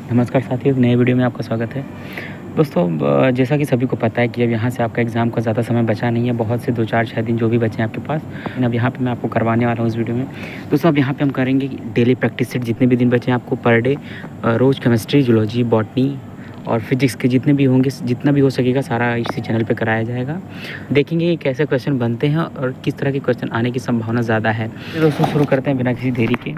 नमस्कार साथियों, एक नए वीडियो में आपका स्वागत है। दोस्तों, जैसा कि सभी को पता है कि अब यहाँ से आपका एग्ज़ाम का ज़्यादा समय बचा नहीं है, बहुत से 2, 4, 6 दिन जो भी बचे हैं आपके पास। लेकिन अब यहाँ पे मैं आपको करवाने वाला हूँ इस वीडियो में। दोस्तों, अब यहाँ पे हम करेंगे डेली प्रैक्टिस सेट जितने भी दिन बचे हैं आपको पर डे रोज़ केमिस्ट्री, जूलॉजी, बॉटनी और फिजिक्स के जितने भी होंगे, जितना भी हो सकेगा सारा इसी चैनल पे कराया जाएगा। देखेंगे कि कैसे क्वेश्चन बनते हैं और किस तरह के क्वेश्चन आने की संभावना ज़्यादा है। तो दोस्तों शुरू करते हैं बिना किसी देरी के।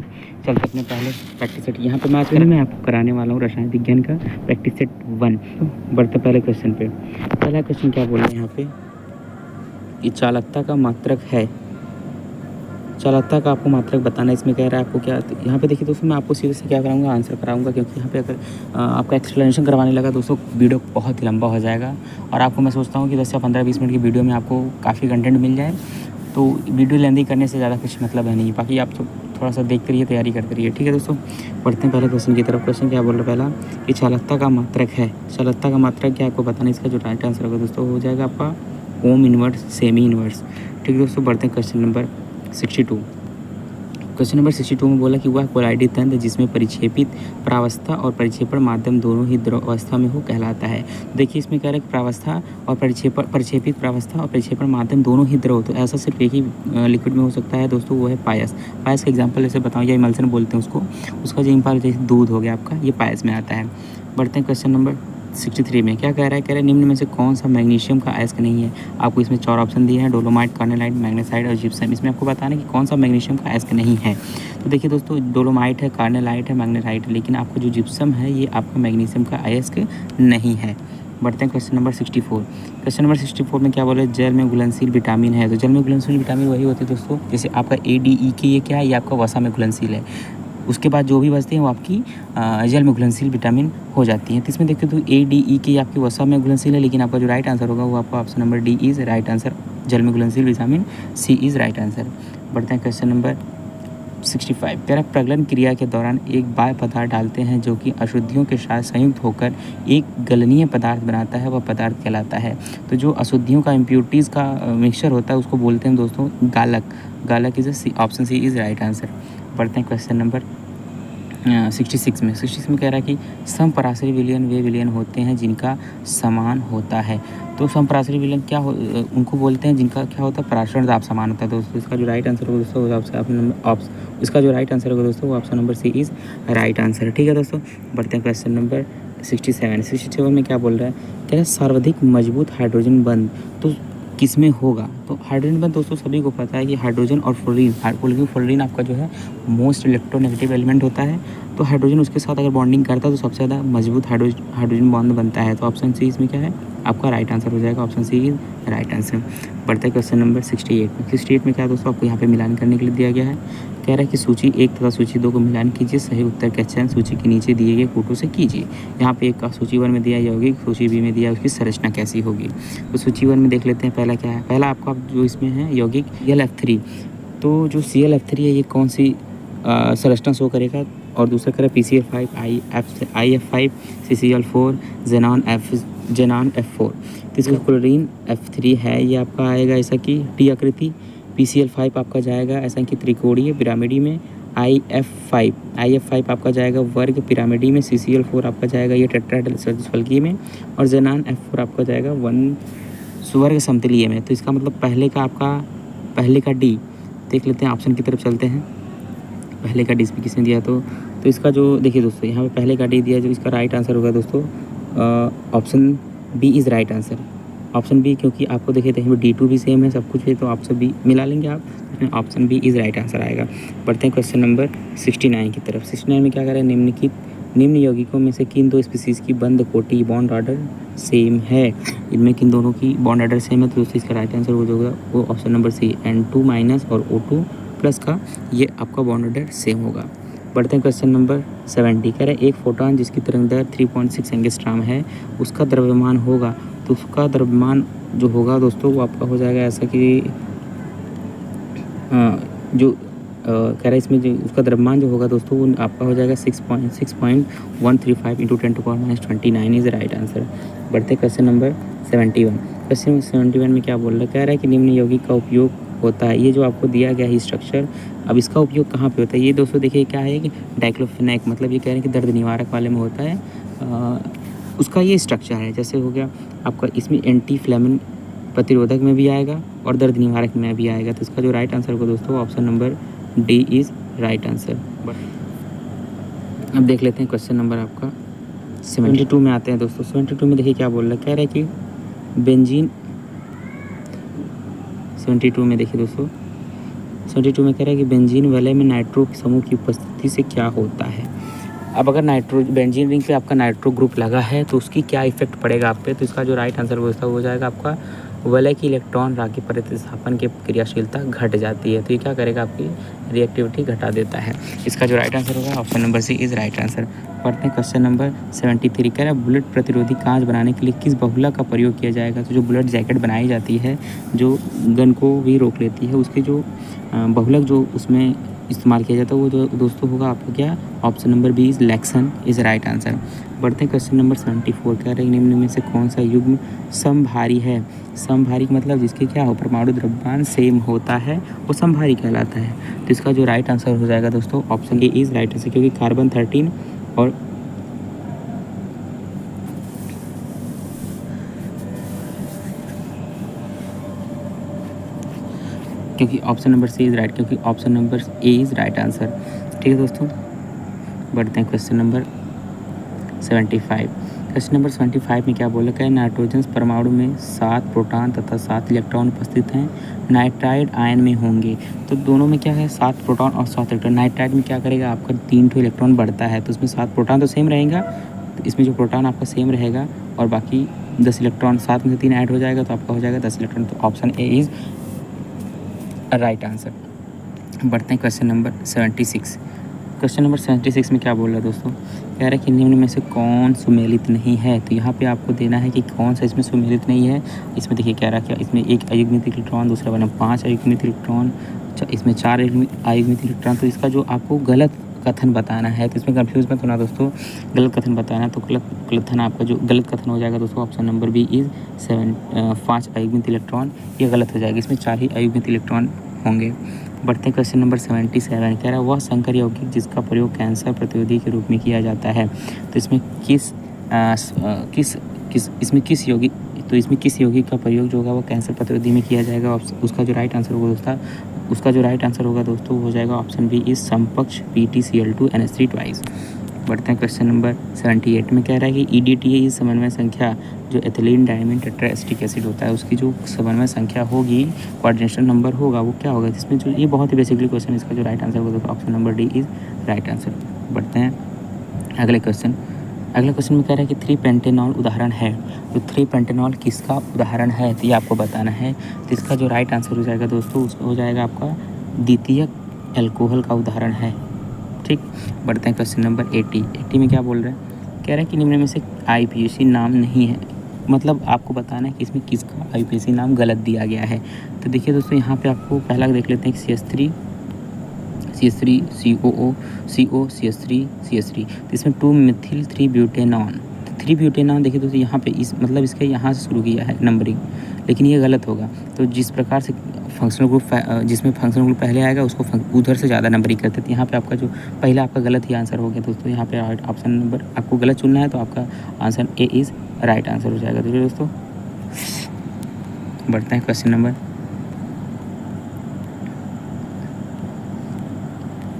चलते अपने पहले प्रैक्टिस सेट यहाँ पे मैं आपको कराने वाला हूँ रसायन विज्ञान का प्रैक्टिस सेट 1। तो बढ़ते पहले क्वेश्चन पे। पहला क्वेश्चन क्या बोल रहे हैं यहाँ पे कि चालकता का मात्रक है। चालकता का आपको मात्रक बताना, इसमें कह रहा है आपको क्या। तो यहाँ पे देखिए दोस्तों, मैं आपको सीधे से क्या कराऊंगा, आंसर कराऊंगा, क्योंकि यहाँ पे अगर आपका एक्सप्लेनेशन करवाने लगा दोस्तों वीडियो बहुत ही लंबा हो जाएगा। और आपको मैं सोचता हूँ कि 10 या 15-20 मिनट की वीडियो में आपको काफ़ी कंटेंट मिल जाए। तो वीडियो लेंदी करने से ज़्यादा कुछ मतलब है नहीं, बाकी आप थोड़ा सा देखते रहिए, तैयारी करते रहिए। ठीक है दोस्तों, बढ़ते हैं पहले क्वेश्चन की तरफ। क्वेश्चन क्या बोल रहा है पहला कि चालकता का मात्रक है। चालकता का मात्रक क्या आपको बताना, इसका जो राइट आंसर होगा दोस्तों हो जाएगा आपका ओम इनवर्स सेमी इनवर्स। ठीक है दोस्तों, बढ़ते हैं क्वेश्चन नंबर 62। क्वेश्चन नंबर 62 में बोला कि वह कोलाइडी तंत्र जिसमें परिक्षेपित प्रावस्था और परिक्षेपण माध्यम दोनों ही द्रव अवस्था में हो कहलाता है। देखिए इसमें कह रहा है कि प्रावस्था और परिक्षेपित प्रावस्था और परिक्षेपण माध्यम दोनों ही द्रव, तो ऐसा सिर्फ एक ही लिक्विड में हो सकता है दोस्तों, वो है पायस। पायस का एग्जाम्पल जैसे बताऊँ, या इमल्सन बोलते हैं उसको, उसका जो एग्जाम्पल जैसे दूध हो गया आपका, ये पायस में आता है। बढ़ते हैं क्वेश्चन नंबर 63 में। क्या कह रहा है, कह रहा है निम्न में से कौन सा मैग्नीशियम का अयस्क नहीं है। आपको इसमें 4 ऑप्शन दिए हैं, डोलोमाइट, कार्नेलाइट, मैग्नेसाइट और जिप्सम। इसमें आपको बताना है कि कौन सा मैग्नीशियम का अयस्क नहीं है। तो देखिए दोस्तों, डोलोमाइट है, कार्नेलाइट है, मैग्नेसाइट है, लेकिन आपका जो जिप्सम है ये आपका मैग्नीशियम का अयस्क नहीं है। बढ़ते हैं क्वेश्चन नंबर 64। क्वेश्चन नंबर 64 में क्या बोले, जल में घुलनशील विटामिन है। तो जल में घुलनशील विटामिन वही होते हैं दोस्तों, जैसे आपका ADE के ये क्या है, ये आपका वसा में घुलनशील है। उसके बाद जो भी बचते हैं वो आपकी जल में घुलनशील विटामिन हो जाती हैं। तो इसमें देखते तो ADE के आपकी वसा में घुलनशील है, लेकिन आपका जो राइट आंसर होगा वो आपका option number D is right answer. जल में घुलनशील vitamin C is right answer. बढ़ते हैं क्वेश्चन नंबर 65। कह रहा है प्रगलन क्रिया के दौरान एक बाह्य पदार्थ डालते हैं जो कि अशुद्धियों के साथ संयुक्त होकर एक गलनीय पदार्थ बनाता है, वह पदार्थ कहलाता है। तो जो अशुद्धियों का इम्प्योरिटीज़ का मिक्सचर होता है उसको बोलते हैं दोस्तों गालक। गालक is option C is right answer. बढ़ते हैं क्वेश्चन नंबर 66 में। 66 में कह रहा है कि समपराशरी विलयन वे विलयन होते हैं जिनका समान होता है। तो समपराशरी विलयन क्या उनको बोलते हैं जिनका क्या होता है, पराशरण दाब समान होता है दोस्तों। इसका जो राइट आंसर होगा दोस्तों इसका जो राइट आंसर होगा दोस्तों वो option number C is right answer. ठीक है दोस्तों, बढ़ते हैं क्वेश्चन नंबर 67 में क्या बोल रहा है, कह रहा है सर्वाधिक मजबूत हाइड्रोजन बंध तो किस में होगा। तो हाइड्रोजन बंध दोस्तों सभी को पता है कि हाइड्रोजन और फ्लोरीन आपका जो है मोस्ट इलेक्ट्रोनेगेटिव एलिमेंट होता है। तो हाइड्रोजन उसके साथ अगर बॉन्डिंग करता है तो सबसे ज़्यादा मजबूत हाइड्रोजन बॉन्ड बनता है। तो ऑप्शन सी इसमें क्या है, आपका राइट आंसर हो जाएगा, option C is right answer. बढ़ता है क्वेश्चन नंबर 68 में क्या दोस्तों आपको यहाँ पे मिलान करने के लिए दिया गया है। कह रहा है कि सूची 1 तथा सूची 2 को मिलान कीजिए, सही उत्तर का चयन सूची के नीचे दिए गए फोटो से कीजिए। यहाँ पे एक का सूची 1 में दिया यौगिक, सूची बी में दिया उसकी संरचना कैसी होगी। तो सूची 1 में देख लेते हैं पहला क्या है। पहला आपका जो इसमें है यौगिक ClF3। तो जो ClF3 है ये कौन सी संरचना शो करेगा, और दूसरा करें PCl5, IF5, CCl4, जेनान F4। तो इसका क्लोरीन F3 है, ये आपका आएगा ऐसा कि टी आकृति। PCl5 आपका जाएगा ऐसा कि त्रिकोणीय पिरामिडी में। IF5 आपका जाएगा वर्ग पिरामिडी में। CCl4 आपका जाएगा ये टेट्राहेड्रल चतुष्फलकीय में। और जेनान F4 आपका जाएगा वन स्वर्ग समतलीय में। तो इसका मतलब पहले का डी देख लेते हैं, ऑप्शन की तरफ चलते हैं। पहले का डी इसमें किसने दिया, तो इसका जो देखिए दोस्तों यहाँ पे पहले का डी दिया, जो इसका राइट आंसर होगा दोस्तों option B is right answer. Option B, क्योंकि आपको देखिए तो D2 भी सेम है, सब कुछ है, तो ऑप्शन बी मिला लेंगे आप, इसमें option B is right answer आएगा। बढ़ते हैं क्वेश्चन नंबर 69 की तरफ। 69 में क्या करें, निम्न यौगिकों में से किन 2 स्पीसीज़ की बंद कोटि बॉन्ड ऑर्डर सेम है। इनमें किन दोनों की बॉन्ड ऑर्डर सेम है, तो दोस्तों इसका राइट आंसर हो जाएगा वो ऑप्शन नंबर सी, N2- और O2+ का ये आपका बॉन्ड ऑर्डर सेम होगा। बढ़ते हैं क्वेश्चन नंबर 70। कह रहे हैं एक फोटोन जिसकी तरंग दर 3.6 एंगस्ट्रॉम है उसका द्रव्यमान होगा। तो उसका द्रव्यमान जो होगा दोस्तों वो आपका हो जाएगा ऐसा कि कह रहा है इसमें जो उसका द्रव्यमान जो होगा दोस्तों वो आपका हो जाएगा 6.135 × 10⁻29 इज़ राइट आंसर। बढ़ते क्वेश्चन नंबर 71। क्वेश्चन 71 में क्या बोल रहा है, कह रहा है कि निम्न यौगिक का उपयोग होता है। ये जो आपको दिया गया है स्ट्रक्चर, अब इसका उपयोग कहाँ पे होता है? ये दोस्तों देखिए क्या है कि डाइक्लोफेनेक, मतलब ये कह रहे हैं कि दर्द निवारक वाले में होता है। उसका ये स्ट्रक्चर है। जैसे हो गया आपका, इसमें एंटी फ्लेमिन प्रतिरोधक में भी आएगा और दर्द निवारक में भी आएगा। तो इसका जो राइट आंसर होगा दोस्तों, option number D is right answer. अब देख लेते हैं क्वेश्चन नंबर आपका 72 में आते हैं दोस्तों। 72 में देखिए क्या बोल रहा है, कह रहा है कि बेंजीन, 72 में देखिए दोस्तों, 72 में कह रहा है कि बेंजीन वलय में नाइट्रो समूह की उपस्थिति से क्या होता है। अब अगर नाइट्रो बेंजीन रिंग पे आपका नाइट्रो ग्रुप लगा है तो उसकी क्या इफेक्ट पड़ेगा आप पे? तो इसका जो राइट आंसर हो जाएगा आपका वलय की इलेक्ट्रॉन राखी प्रतिस्थापन की क्रियाशीलता घट जाती है। तो ये क्या करेगा, आपकी रिएक्टिविटी घटा देता है। इसका जो राइट आंसर होगा, option number C is right answer. पढ़ते हैं क्वेश्चन नंबर 73। कह रहा है बुलेट प्रतिरोधी कांच बनाने के लिए किस बहुलक का प्रयोग किया जाएगा? तो जो बुलेट जैकेट बनाई जाती है, जो गन को भी रोक लेती है, उसके जो बहुलक जो उसमें इस्तेमाल किया जाता है वो जो दोस्तों होगा आपका क्या, ऑप्शन नंबर बी इज़ लेक्सन इज़ राइट आंसर। बढ़ते हैं क्वेश्चन नंबर 74। कह रहे हैं निम्न में से कौन सा युग्म समभारी है? समभारी मतलब जिसके क्या हो, परमाणु द्रव्यमान सेम होता है वो समभारी कहलाता है। तो इसका जो राइट आंसर हो जाएगा दोस्तों, option A is right answer, क्योंकि कार्बन 13 और क्योंकि option number C is right, क्योंकि option number A is right answer. ठीक है दोस्तों, बढ़ते हैं क्वेश्चन नंबर 75। क्वेश्चन नंबर 75 में क्या बोला है, नाइट्रोजन परमाणु में 7 प्रोटॉन तथा 7 इलेक्ट्रॉन उपस्थित हैं, नाइट्राइड आयन में होंगे। तो दोनों में क्या है, 7 प्रोटॉन और 7 इलेक्ट्रॉन। नाइट्राइड में क्या करेगा, आपका 3 इलेक्ट्रॉन बढ़ता है, तो उसमें 7 प्रोटॉन तो सेम रहेगा, तो इसमें जो प्रोटॉन आपका सेम रहेगा और बाकी 10 इलेक्ट्रॉन, 7 में से 3 ऐड हो जाएगा तो आपका हो जाएगा 10 इलेक्ट्रॉन। तो option A is right answer. बढ़ते हैं क्वेश्चन नंबर 76। क्वेश्चन नंबर 76 में क्या बोल रहा है दोस्तों, कह रहा है कि निम्न में से कौन सुमेलित नहीं है? तो यहाँ पे आपको देना है कि कौन सा इसमें सुमेलित नहीं है। इसमें देखिए कह रहा है कि इसमें 1 अयुग्मित इलेक्ट्रॉन, दूसरा बना 5 अयुग्मित इलेक्ट्रॉन, इसमें 4 अयुग्मित इलेक्ट्रॉन। तो इसका जो आपको गलत कथन बताना है, तो इसमें कंफ्यूज मत होना दोस्तों, गलत कथन बताना है। तो गलत कथन आपका जो गलत कथन हो जाएगा दोस्तों, ऑप्शन नंबर बी इज़ 5 अयुग्मित इलेक्ट्रॉन, ये गलत हो जाएगा। इसमें 4 ही अयुग्मित इलेक्ट्रॉन होंगे। बढ़ते हैं क्वेश्चन नंबर 77। कह रहा है वह संकर यौगिक जिसका प्रयोग कैंसर प्रतिरोधी के रूप में किया जाता है। तो इसमें किस यौगिक का प्रयोग जो होगा वो कैंसर प्रतिरोधी में किया जाएगा? उसका जो राइट आंसर होगा दोस्तों हो जाएगा ऑप्शन बी इस समकक्ष PtCl2 NH3 ट्वाइस। बढ़ते हैं क्वेश्चन नंबर 78 में कह रहा है कि EDTA इस समन्वय संख्या जो एथिलीन डायमीन टेट्राएसिटिक एसिड होता है उसकी जो समन्वय संख्या होगी, कोऑर्डिनेशन नंबर होगा, वो क्या होगा? जिसमें जो ये बहुत ही बेसिकली क्वेश्चन, इसका जो राइट आंसर होगा option number D is right answer. बढ़ते हैं अगले क्वेश्चन में कह रहा है कि 3-पेंटेनॉल उदाहरण है। तो 3-पेंटेनॉल किसका उदाहरण है, तो ये आपको बताना है। तो इसका जो राइट आंसर हो जाएगा दोस्तों, हो जाएगा आपका द्वितीयक एल्कोहल का उदाहरण है। ठीक, बढ़ते हैं क्वेश्चन नंबर 80 में क्या बोल रहे हैं, कह रहे हैं कि निम्न में से IUPAC नाम नहीं है, मतलब आपको बताना है कि इसमें किसका IUPAC नाम गलत दिया गया है। तो देखिए दोस्तों, यहाँ पे आपको पहला देख लेते हैं कि CH3 COO CO CH3 तो इसमें 2-मिथिल 3-ब्यूटेनॉन। तो 3-ब्यूटेनॉन देखिए दोस्तों, यहाँ पे इस मतलब इसके यहाँ से शुरू किया है नंबरिंग, लेकिन ये गलत होगा। तो जिस प्रकार से फंक्शनल ग्रुप जिसमें फंक्शनल ग्रुप पहले आएगा उसको उधर से ज़्यादा नंबरिंग करते थे। यहाँ पे आपका जो पहला आपका गलत ही आंसर हो गया दोस्तों। यहाँ पे ऑप्शन नंबर आपको गलत चुनना है, तो आपका answer A is right answer हो जाएगा। देखिए दोस्तों, बढ़ते हैं क्वेश्चन नंबर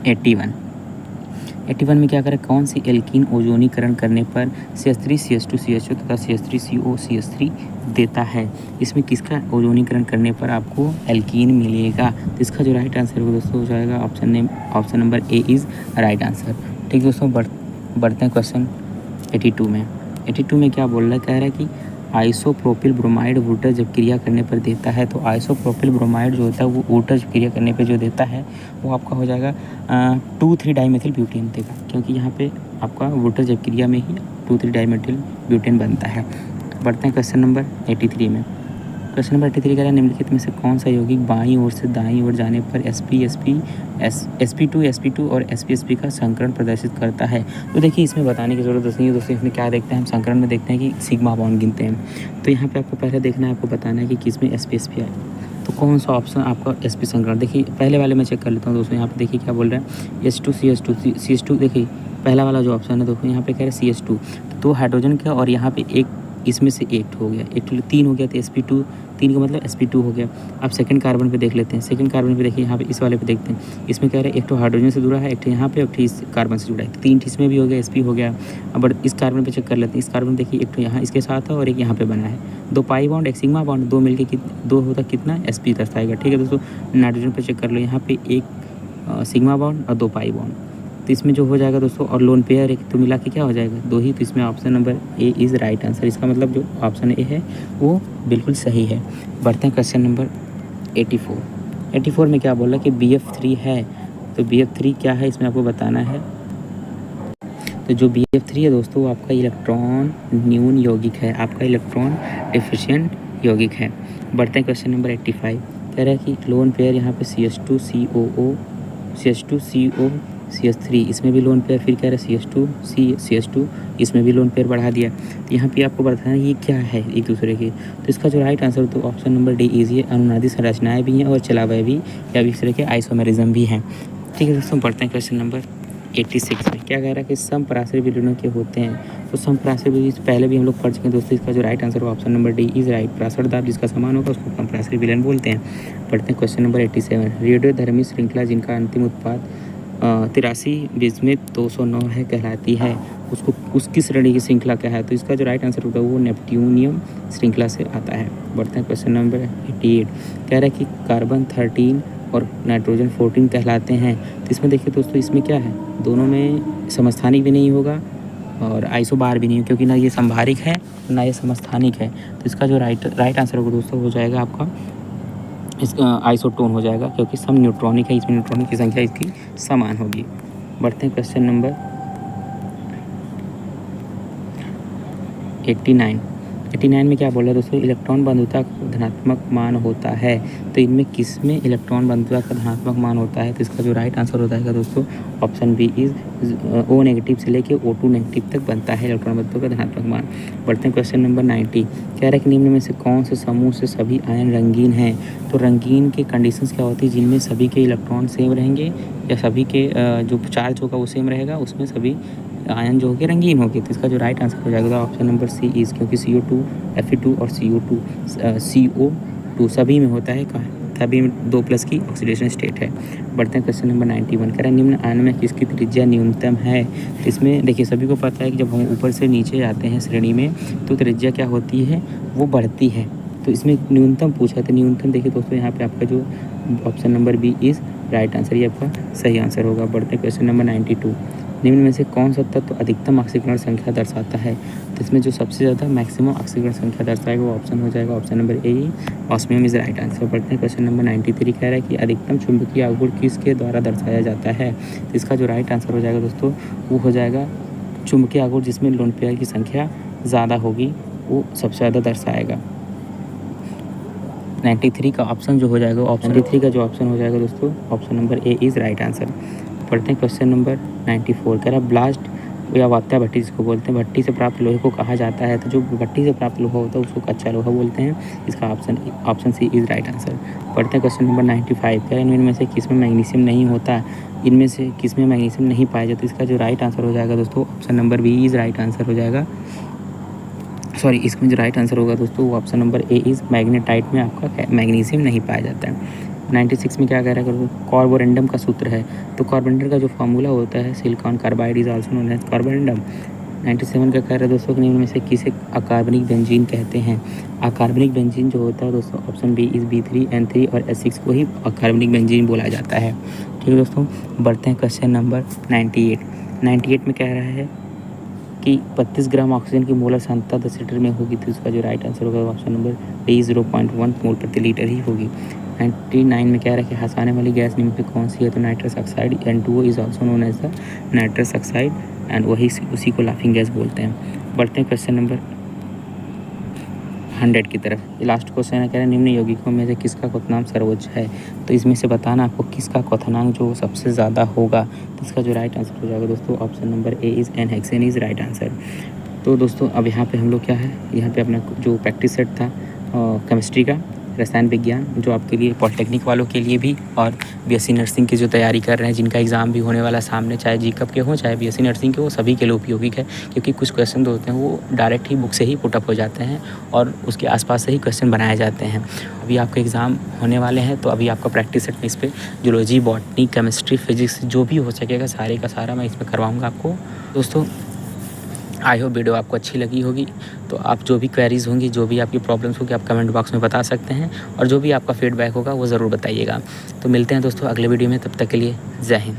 81 में क्या करें, कौन सी एल्कीन ओजोनीकरण करने पर CH3 CH2 CH2 तथा CH3 CO CH3 देता है? इसमें किसका ओजोनीकरण करने पर आपको एल्कीन मिलेगा? तो इसका जो राइट आंसर होगा दोस्तों हो जाएगा option number A is right answer. ठीक दोस्तों, बढ़ते हैं क्वेश्चन 82 में क्या बोल रहा है, कह रहा है कि आइसोप्रोपिल ब्रोमाइड वोटर जब क्रिया करने पर देता है। तो आइसोप्रोपिल ब्रोमाइड जो होता है वो वोटर जब क्रिया करने पर जो देता है वो आपका हो जाएगा 2,3-डाइमेथिल ब्यूटेन देगा, क्योंकि यहाँ पे आपका वोटर जब क्रिया में ही 2,3-डाइमेथिल ब्यूटेन बनता है। बढ़ते हैं क्वेश्चन नंबर 83 में। क्वेश्चन नंबर 83 कह रहा है निम्नलिखित में से कौन सा यौगिक बाईं ओर से दाईं ओर जाने पर sp2 और sp का संकरण प्रदर्शित करता है? तो देखिए, इसमें बताने की ज़रूरत नहीं है दोस्तों। इसमें क्या देखते हैं हम, संकरण में देखते हैं कि सिग्मा बॉन्ड गिनते हैं। तो यहाँ पे आपको पहले देखना है, आपको बताना है कि किस में sp है। तो कौन सा ऑप्शन आपका sp संकरण। देखिए पहले वाले में चेक कर लेता हूँ दोस्तों, यहाँ पे देखिए क्या बोल रहे हैं H2CH2 देखिए पहला वाला जो ऑप्शन है देखो यहाँ पे कह रहे हैं CH2, तो 2 हाइड्रोजन का और यहाँ पे एक इसमें से एक हो गया, एक 3 हो गया तो sp2, 3 का मतलब sp2 हो गया। अब सेकंड कार्बन पे देख लेते हैं, सेकंड कार्बन पे देखिए यहाँ पे इस वाले पे देखते हैं, इसमें कह रहे हैं एक तो हाइड्रोजन से जुड़ा है, एक तो यहाँ पे, एक तो इस कार्बन से जुड़ा है, 3 इसमें भी हो गया, sp हो गया। अब इस कार्बन पे चेक कर लेते हैं, इस कार्बन देखिए एक तो यहाँ इसके साथ है और एक यहाँ पे बना है, 2 पाई बॉन्ड एक सिग्मा बॉन्ड, 2 मिलके 2 होता कितना sp दर्शाएगा। ठीक है दोस्तों, नाइट्रोजन पे चेक कर लो, यहाँ पे एक सिग्मा बॉन्ड और 2 पाई बॉन्ड, तो इसमें जो हो जाएगा दोस्तों, और लोन पेयर एक तो मिला के क्या हो जाएगा 2 ही, तो इसमें option number A is right answer. इसका मतलब जो ऑप्शन ए है वो बिल्कुल सही है। बढ़ते हैं क्वेश्चन नंबर 84 में क्या बोला कि BF3 है, तो BF3 क्या है इसमें आपको बताना है। तो जो BF3 है दोस्तों वो आपका इलेक्ट्रॉन न्यून यौगिक है, आपका इलेक्ट्रॉन डिफिशिएंट यौगिक है। बढ़ते हैं क्वेश्चन नंबर 85, कह रहा है कि लोन पेयर यहाँ पे CH2CO CH3, इसमें भी लोन पेयर, फिर कह रहा है CH2 इसमें भी लोन पेयर बढ़ा दिया। तो यहाँ पे आपको बताना है ये क्या है एक दूसरे के, तो इसका जो राइट आंसर तो ऑप्शन नंबर डी इजी है, अनुनादी संरचनाएं भी हैं और चलावे भी या इस तरह के आइसोमेरिज्म भी हैं। ठीक है दोस्तों, बढ़ते हैं क्वेश्चन नंबर 86 में। क्या कह रहा है कि समपराश्रय विलयनों के होते हैं, तो समपराश्रय विलयन पहले भी हम लोग पढ़ चुके हैं दोस्तों। इसका जो राइट आंसर है option number D is right, Parashar दाब जिसका समान होगा उसको समपराश्रय विलयन बोलते हैं। पढ़ते हैं क्वेश्चन नंबर 87, रेडियोधर्मी श्रृंखला जिनका अंतिम उत्पाद 83 बिस्मिथ 209 है कहलाती है, उसको उसकी श्रेणी की श्रृंखला क्या है, तो इसका जो राइट आंसर होगा वो नेपट्यूनियम श्रृंखला से आता है। बढ़ते हैं क्वेश्चन नंबर 88, कह रहा है कि कार्बन 13 और नाइट्रोजन 14 कहलाते हैं, तो इसमें देखिए दोस्तों इसमें क्या है, दोनों में समस्थानिक भी नहीं होगा और आइसोबार भी नहीं, क्योंकि ना ये संभारिक है ना ये समस्थानिक है, तो इसका जो राइट आंसर होगा दोस्तों हो जाएगा आपका इसका आइसोटोन हो जाएगा, क्योंकि सम न्यूट्रॉनिक है, इसमें न्यूट्रॉनिक की संख्या इसकी समान होगी। बढ़ते हैं क्वेश्चन नंबर 89 में क्या बोल रहा है दोस्तों, इलेक्ट्रॉन बंधुता का धनात्मक मान होता है, तो इनमें किस में इलेक्ट्रॉन बंधुता का धनात्मक मान होता है, तो इसका जो राइट आंसर हो जाएगा दोस्तों option B is O negative से लेके O2 नेगेटिव तक बनता है इलेक्ट्रॉन बंधुता का धनात्मक मान। बढ़ते हैं क्वेश्चन नंबर 90, कह रहा है कि निम्न में से कौन से समूह से सभी आयन रंगीन हैं, तो रंगीन के कंडीशंस क्या होती है, जिनमें सभी के इलेक्ट्रॉन सेम रहेंगे या सभी के जो चार्ज होगा वो सेम रहेगा, उसमें सभी आयन जो होगी रंगीन होगी, तो इसका जो राइट आंसर हो जाएगा ऑप्शन नंबर सी इज़, क्योंकि CO2 Fe2 और CO2 सभी में होता है, सभी में 2+ की ऑक्सीडेशन स्टेट है। बढ़ते हैं क्वेश्चन नंबर 91, कह रहा है निम्न आयन में किसकी त्रिज्या न्यूनतम है, तो इसमें देखिए सभी को पता है कि जब हम ऊपर से नीचे जाते हैं श्रेणी में तो त्रिज्या क्या होती है वो बढ़ती है, तो इसमें न्यूनतम पूछा है, तो न्यूनतम देखिए दोस्तों यहाँ पे आपका जो option number B is right answer, ये आपका सही आंसर होगा। बढ़ते हैं क्वेश्चन नंबर 92, निम्न में से कौन सा तत्व अधिकतम ऑक्सीकरण संख्या दर्शाता है, तो इसमें जो सबसे ज़्यादा मैक्सिमम ऑक्सीकरण संख्या दर्शाएगा वो ऑप्शन हो जाएगा option number A, osmium is right answer. बढ़ते हैं क्वेश्चन नंबर 93, कह रहा है कि अधिकतम चुंबकीय आघूर्ण किसके द्वारा दर्शाया जाता है, तो इसका जो राइट आंसर हो जाएगा दोस्तों वो हो जाएगा चुंबकीय आघूर्ण जिसमें लोन पेयर की संख्या ज़्यादा होगी वो सबसे ज़्यादा दर्शाएगा। 93 का ऑप्शन जो हो जाएगा ऑप्शन 93 का जो ऑप्शन हो जाएगा दोस्तों option number A is right answer. पढ़ते हैं क्वेश्चन नंबर 94, कह रहा है ब्लास्ट या वात्या भट्टी जिसको बोलते हैं, भट्टी से प्राप्त लोहे को कहा जाता है, तो जो भट्टी से प्राप्त लोहा होता है उसको कच्चा लोहा बोलते हैं, इसका option C is right answer. पढ़ते हैं क्वेश्चन नंबर 95, कह रहा है इनमें से किसमें मैग्नीशियम नहीं होता, इनमें से किसमें मैग्नीशियम नहीं पाया जाता, इसका जो राइट आंसर हो जाएगा दोस्तों option number B is right answer हो जाएगा। इसमें जो राइट आंसर होगा दोस्तों वो option number A is magnetite में आपका मैग्नीशियम नहीं पाया जाता है। 96 में क्या कह रहा है, कार्बोरेंडम का सूत्र है, तो कार्बोरेंडम का जो फार्मूला होता है silicon carbide is also known as carborundum. 97 का कह रहा है दोस्तों निम्न में से किसे अकार्बनिक बेंजीन कहते हैं, अकार्बनिक बेंजीन जो होता है दोस्तों ऑप्शन बी इज़ B3N3 और H6 को ही अकार्बनिक बेंजीन बोला जाता है। ठीक है दोस्तों, बढ़ते हैं क्वेश्चन नंबर 98 में कह रहा है कि 32 ग्राम ऑक्सीजन की मोलर सांद्रता 10 लीटर में होगी, तो इसका जो राइट आंसर होगा ऑप्शन नंबर डी 0.1 मोल प्रति लीटर ही होगी। 99 में कह रहा है कि हंसाने वाली गैस निम्न में कौन सी है, तो nitrous oxide N2O is also known as the nitrous oxide and उसी को लाफिंग गैस बोलते हैं। बढ़ते हैं क्वेश्चन नंबर 100 की तरफ। ये लास्ट क्वेश्चन है, कह रहे हैं निम्न यौगिकों में से किसका क्वथनांक सर्वोच्च है, तो इसमें से बताना आपको किसका क्वथनांक जो सबसे ज़्यादा होगा, तो इसका जो राइट आंसर हो जाएगा दोस्तों option number A is hexane is right answer. तो दोस्तों अब यहाँ पे हम लोग क्या है, यहाँ पे अपना जो प्रैक्टिस सेट था केमिस्ट्री का रसायन विज्ञान, जो आपके लिए पॉलिटेक्निक वालों के लिए भी, और बीएससी नर्सिंग की जो तैयारी कर रहे हैं, जिनका एग्ज़ाम भी होने वाला सामने, चाहे जीकअप के हों चाहे बीएससी नर्सिंग के हो, सभी के लिए उपयोगी है। क्योंकि कुछ क्वेश्चन तो होते हैं वो डायरेक्ट ही बुक से ही पुट अप हो जाते हैं और उसके आसपास से ही क्वेश्चन बनाए जाते हैं। अभी आपके एग्ज़ाम होने वाले हैं, तो अभी आपका प्रैक्टिस सेट में इस पर जूलॉजी, बॉटनी, केमिस्ट्री, फिजिक्स जो भी हो सकेगा सारे का सारा मैं इसमें करवाऊँगा आपको। दोस्तों, आई होप वीडियो आपको अच्छी लगी होगी। तो आप जो भी क्वेरीज़ होंगी, जो भी आपकी प्रॉब्लम्स होगी, आप कमेंट बॉक्स में बता सकते हैं, और जो भी आपका फीडबैक होगा वो ज़रूर बताइएगा। तो मिलते हैं दोस्तों अगले वीडियो में, तब तक के लिए जय हिंद।